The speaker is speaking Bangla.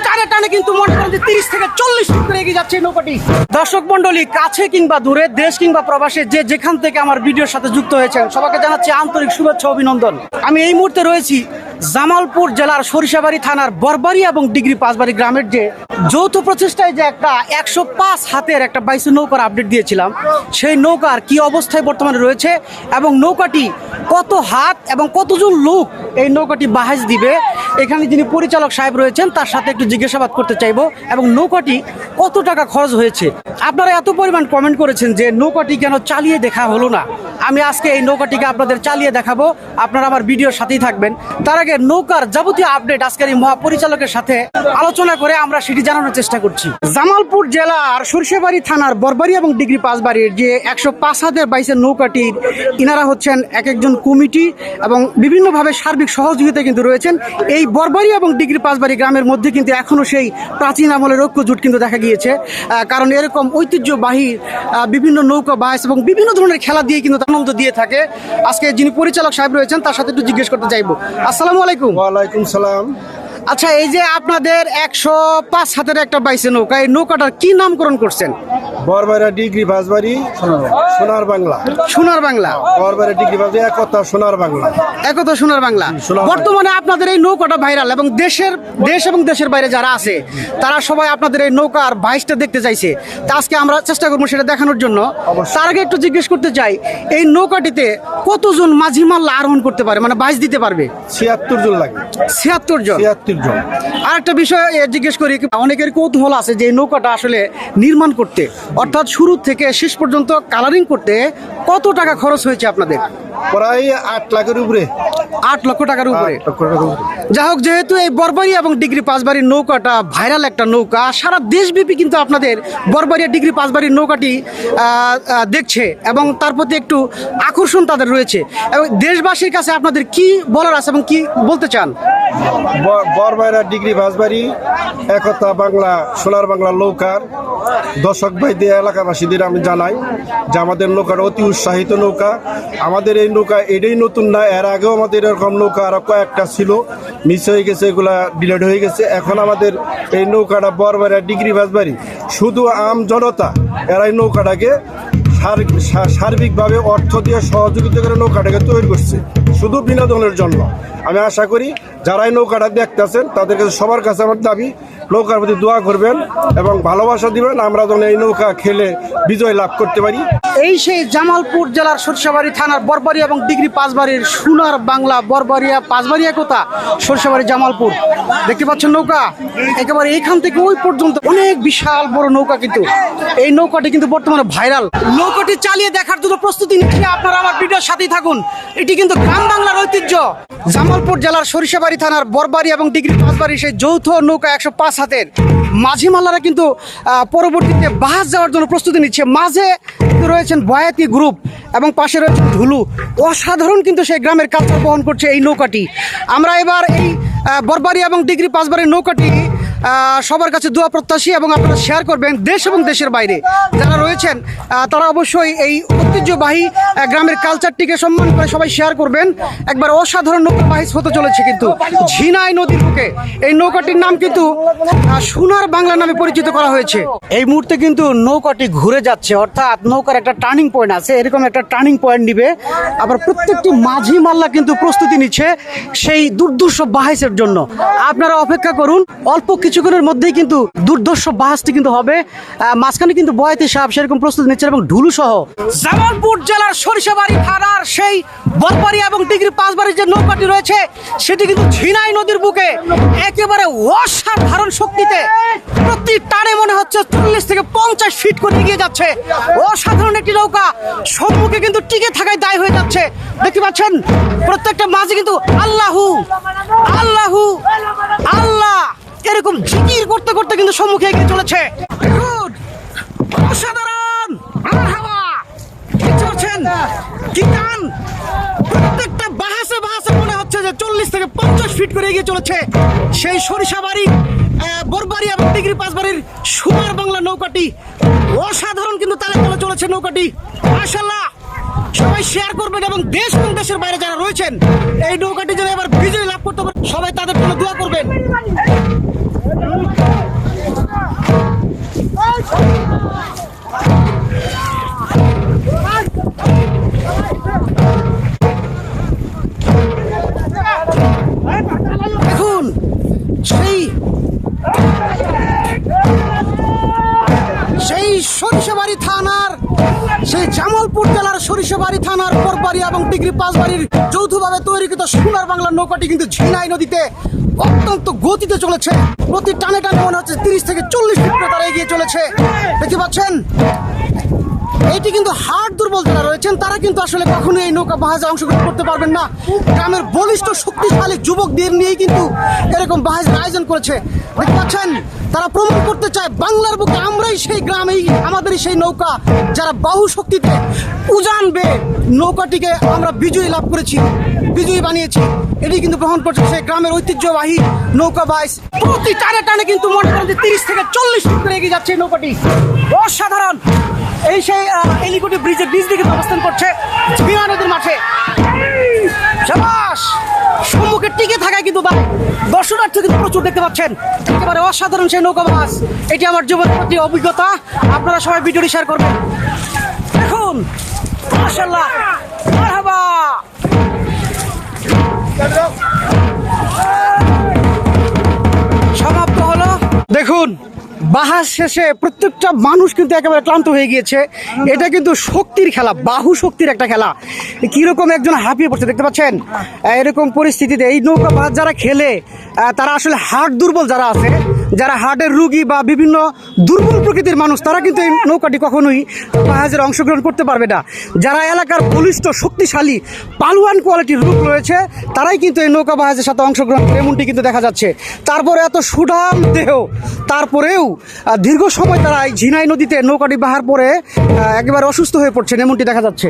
টানে টানে কিন্তু মনে করেন যে 30 থেকে 40 ফিট করে এগিয়ে যাচ্ছে এই নৌকাটি। দর্শক মন্ডলী, কাছে কিংবা দূরে, দেশ কিংবা প্রবাসে, যে যেখান থেকে আমার ভিডিওর সাথে যুক্ত হয়েছেন সবাইকে জানাচ্ছি আন্তরিক শুভেচ্ছা অভিনন্দন। আমি এই মুহূর্তে রয়েছি জামালপুর জেলার সরিষাবাড়ি থানার বরবাড়ি এবং ডিগ্রি পাঁচবাড়ি গ্রামের যে যৌথ প্রচেষ্টায় যে একটা 105 হাতের একটা বাইসের নৌকার আপডেট দিয়েছিলাম, সেই নৌকার কি অবস্থায় বর্তমানে রয়েছে এবং নৌকাটি কত হাত এবং কতজন লোক এই নৌকাটি বাহাজ দিবে, এখানে যিনি পরিচালক সাহেব রয়েছেন তার সাথে একটু জিজ্ঞাসাবাদ করতে চাইবো এবং নৌকাটি কত টাকা খরচ হয়েছে। আপনারা এত পরিমাণ কমেন্ট করেছেন যে নৌকাটি কেন চালিয়ে দেখা হলো না, আমি আজকে এই নৌকাটিকে আপনাদের চালিয়ে দেখাবো, আপনারা আমার ভিডিওর সাথেই থাকবেন। তার আগে নৌকার যাবতীয় আপডেট আজকের এই মহাপরিচালকের সাথে আলোচনা করে আমরা সেটি জানানোর চেষ্টা করছি। জামালপুর জেলার সরিষাবাড়ি থানার বরবাড়ি এবং ডিগ্রি পাঁচবাড়ির যে 105 হাতের বাইসের নৌকাটির ইনারা হচ্ছেন এক একজন কমিটি এবং বিভিন্নভাবে সার্বিক সহযোগিতা কিন্তু রয়েছেন। এই বরবাড়ি এবং ডিগ্রি পাঁচবাড়ি গ্রামের মধ্যে কিন্তু এখনও সেই প্রাচীন আমলের ঐক্যজোট কিন্তু দেখা গিয়েছে, কারণ এরকম ঐতিহ্যবাহী বিভিন্ন নৌকা বাইস এবং বিভিন্ন ধরনের খেলা দিয়ে কিন্তু আনন্দ দিয়ে থাকে। আজকে যিনি পরিচালক সাহেব রয়েছেন তার সাথে একটু জিজ্ঞেস করতে চাইবো। আসসালামু আলাইকুম। ওয়ালাইকুম সালাম। আচ্ছা, এই যে আপনাদের 105 হাতের একটা বাইসে নৌকা, এই নৌকাটার কি নামকরণ করছেন? বরবাড়ি ডিগ্রি পাঁচবাড়ি সোনার বাংলা। সোনার বাংলা। বরবাড়ি ডিগ্রি পাঁচবাড়ি একতা সোনার বাংলা। একতা সোনার বাংলা। বর্তমানে আপনাদের এই নৌকাটা ভাইরাল এবং দেশ এবং দেশের বাইরে যারা আছে তারা সবাই আপনাদের এই নৌকার বাইসটা দেখতে চাইছে। তা আজকে আমরা চেষ্টা করবো সেটা দেখানোর জন্য। তার আগে একটু জিজ্ঞেস করতে চাই, এই নৌকাটিতে কতজন মাঝি মাল্লা আরোহণ করতে পারে, মানে বাইস দিতে পারবে? 76 জন লাগে। 76 জন। 76 জন। আর একটা বিষয় জিজ্ঞেস করি, অনেকের কৌতূহল আছে যে এই নৌকাটা আসলে নির্মাণ করতে, অর্থাৎ শুরু থেকে শেষ পর্যন্ত কালারিং করতে কত টাকা খরচ হয়েছে আপনাদের? প্রায় 8 লাখের উপরে। 8 লক্ষ টাকার উপরে। 8 লক্ষ টাকার উপরে। যাই হোক, যেহেতু এই বরবাড়ি এবং ডিগ্রি পাঁচবাড়ির নৌকাটা ভাইরাল একটা নৌকা, সারা দেশব্যাপী কিন্তু আপনাদের বরবাড়ি আর ডিগ্রি পাঁচবাড়ির নৌকাটি দেখছে এবং তার প্রতি একটু আকর্ষণ তাদের রয়েছে। এবং দেশবাসীর কাছে আপনাদের কি বলার আছে এবং কি বলতে চান? বরবাড়ি ডিগ্রি পাঁচবাড়ি একতা বাংলা সোনার বাংলা নৌকার দর্শক ভাইদের এলাকাবাসীদের আমি জানাই যে আমাদের নৌকার অতি উৎসাহিত নৌকা। আমাদের এই নৌকা এটাই নতুন না, এর আগেও আমাদের এরকম নৌকা আরো কয়েকটা ছিল, মিস হয়ে গেছে, এগুলা ডিলেট হয়ে গেছে। এখন আমাদের এই নৌকাটা বরবাড়ি ডিগ্রি পাঁচবাড়ি শুধু আম জনতা এরা এই নৌকাটাকে সার্বিকভাবে অর্থ দিয়ে সহযোগিতা করে নৌকাটাকে তৈরি করছে শুধু বিনোদনের জন্য। আমি আশা করি যারা এই নৌকাটা দেখতেছেন তাদের কাছে সবার কাছে আমার দাবি, নৌকার প্রতি দোয়া করবেন এবং ভালোবাসা দিবেন, আমরা যেন এই নৌকা খেলে বিজয় লাভ করতে পারি। এই সেই জামালপুর জেলার সরিষাবাড়ি থানার বরবাড়ি এবং ডিগ্রি পাঁচবাড়ির সোনার বাংলা বরবাড়িয়া পাঁচবাড়ি একতা সরিষাবাড়ি জামালপুর দেখতে পাচ্ছেন নৌকা একেবারে এইখান থেকে ওই পর্যন্ত অনেক বিশাল বড় নৌকা, কিন্তু এই নৌকাটি কিন্তু বর্তমানে ভাইরাল। নৌকাটি চালিয়ে দেখার জন্য প্রস্তুতি নিচ্ছে, আপনারা আমার ভিডিওর সাথেই থাকুন। এটি কিন্তু গ্রাম বাংলার ঐতিহ্য। জামালপুর জেলার সরিষাবাড়ি থানার বরবাড়ি এবং ডিগ্রি পাঁচবাড়ি সেই যৌথ নৌকা 105 হাতের মাঝি মাল্লারা কিন্তু পরবর্তীতে বাহাজ যাওয়ার জন্য প্রস্তুতি নিচ্ছে। মাঝে রয়েছেন বয়াতি গ্রুপ এবং পাশে রয়েছে ঢুলু। অসাধারণ কিন্তু সেই গ্রামের কালচার বহন করছে এই নৌকাটি। আমরা এবার এই বরবাড়ি এবং ডিগ্রি পাঁচবাড়ির নৌকাটি সবার কাছে দোয়া প্রত্যাশী এবং আপনারা শেয়ার করবেন। দেশ এবং দেশের বাইরে যারা রয়েছেন তারা অবশ্যই এই ঐতিহ্যবাহী গ্রামের কালচারটিকে সম্মান করে সবাই শেয়ার করবেন। একবার অসাধারণ নৌকা বাহিস হতে চলেছে কিন্তু ঝিনাই নদীর বুকে। এই নৌকাটির নাম কিন্তু সোনার বাংলা নামে পরিচিত করা হয়েছে। এই মুহূর্তে কিন্তু নৌকাটি ঘুরে যাচ্ছে, অর্থাৎ নৌকার একটা টার্নিং পয়েন্ট আছে, এরকম একটা টার্নিং পয়েন্ট নিবে। আবার প্রত্যেকটি মাঝি মাল্লা কিন্তু প্রস্তুতি নিচ্ছে সেই দুর্ধর্ষ বাহিসের জন্য। আপনারা অপেক্ষা করুন, অল্প কিছুক্ষণের মধ্যেই কিন্তু দুর্ধর্ষ বাহাসটি কিন্তু হবে। মাঝখানে কিন্তু বয়াতি সাহেব সেরকম প্রস্তুতি নিচ্ছেন এবং ঢুলু সহ। জামালপুর জেলার সরিষাবাড়ি থানার সেই বরবাড়ি এবং ডিগ্রি পাঁচবাড়ির যে নৌকাটি রয়েছে সেটি কিন্তু ঝিনাই নদীর বুকে একেবারে অসাধারণ শক্তিতে প্রতি টানে মনে হচ্ছে 40 থেকে 50 ফিট করে এগিয়ে যাচ্ছে। অসাধারণ একটি নৌকা, সম্মুখে কিন্তু টিকে থাকায় দায় হয়ে যাচ্ছে। দেখতে পাচ্ছেন প্রত্যেকটা মাঝে কিন্তু আল্লাহু আল্লাহু আল্লাহ এরকম জিকির করতে করতে কিন্তু সম্মুখে এগিয়ে চলেছে। অসাধারণ কি টান, প্রত্যেকটা বাহাসে বাহাসে মনে হচ্ছে যে 40 থেকে 50 ফিট করে এগিয়ে চলেছে সেই সরিষাবাড়ি বরবাড়ি এবং ডিগ্রি পাঁচবাড়ির সোনার বাংলা নৌকাটি। অসাধারণ কিন্তু তালে তালে চলেছে নৌকাটি। মাশাআল্লাহ, সবাই শেয়ার করবেন এবং দেশ এবং দেশের বাইরে যারা রয়েছেন এই নৌকাটি যেন এবার বিজয় লাভ করতে পারে সবাই তাদের জন্য দোয়া করবেন। সেই সরিষাবাড়ি থানার, সেই জামালপুর জেলার সরিষাবাড়ি থানার বরবাড়ি এবং ডিগ্রি পাঁচবাড়ির যৌথভাবে তৈরিকৃত সোনার বাংলার নৌকাটি কিন্তু ঝিনাই নদীতে অত্যন্ত গতিতে চলেছে। প্রতি টানে টানে মনে হচ্ছে 30 থেকে 40 ফিট করে তারা এগিয়ে চলেছে। দেখতে পাচ্ছেন, এইটি কিন্তু হাড় দুর্বল যারা রয়েছেন তারা কিন্তু আসলে কখনোই এই নৌকা বাহাজে অংশগ্রহণ করতে পারবেন না। গ্রামের বলিষ্ঠ শক্তিশালী যুবকদের নিয়েই কিন্তু এরকম বাহাজের আয়োজন করেছে। দেখতে পাচ্ছেন, তারা প্রমাণ করতে চায় বাংলার বুকে আমরাই সেই গ্রামেই, আমাদেরই সেই নৌকা যারা বাহু শক্তিতে উজান বেয়ে নৌকাটিকে আমরা বিজয়ী লাভ করেছি, বিজয়ী বানিয়েছি। এটি কিন্তু গ্রহণ করছে সেই গ্রামের ঐতিহ্যবাহী নৌকা বাইস। প্রতি টানে টানে কিন্তু মনে করেন যে 30 থেকে 40 ফিট করে এগিয়ে যাচ্ছে এই নৌকাটি। অসাধারণ। এই সেই এলিকুটি ব্রিজের নিচ দিকে অবস্থান করছে ঝিনা নদীর মাঠে। শাবাশ! সম্মুখে টিকে থাকায় কিন্তু দর্শনার্থী কিন্তু প্রচুর দেখতে পাচ্ছেন। একেবারে অসাধারণ সেই নৌকা বাস। এটি আমার জীবনের প্রতি অভিজ্ঞতা। আপনারা সবাই ভিডিওটি শেয়ার করবেন। দেখুন, মাশাআল্লাহ, মারহাবা। সমাপ্ত হলো। দেখুন, বাহাজ শেষে প্রত্যেকটা মানুষ কিন্তু একেবারে ক্লান্ত হয়ে গিয়েছে। এটা কিন্তু শক্তির খেলা, বাহু শক্তির একটা খেলা। কিরকম একজন হাঁপিয়ে পড়ছে দেখতে পাচ্ছেন। এরকম পরিস্থিতিতে এই নৌকা বাহাজ যারা খেলে তারা আসলে হার্ট দুর্বল যারা আছে, যারা হার্টের রুগী বা বিভিন্ন দুর্বল প্রকৃতির মানুষ, তারা কিন্তু এই নৌকাটি কখনোই বাহাজের অংশগ্রহণ করতে পারবে না। যারা এলাকার বলিষ্ঠ শক্তিশালী পালওয়ান কোয়ালিটির রূপ রয়েছে তারাই কিন্তু এই নৌকা বাহাজের সাথে অংশগ্রহণ করে, এমনটি কিন্তু দেখা যাচ্ছে। তারপরে এত সুঠাম দেহ, তারপরেও দীর্ঘ সময় তারা এই ঝিনাই নদীতে নৌকাটি বাহার পরে একেবারে অসুস্থ হয়ে পড়ছেন, এমনটি দেখা যাচ্ছে।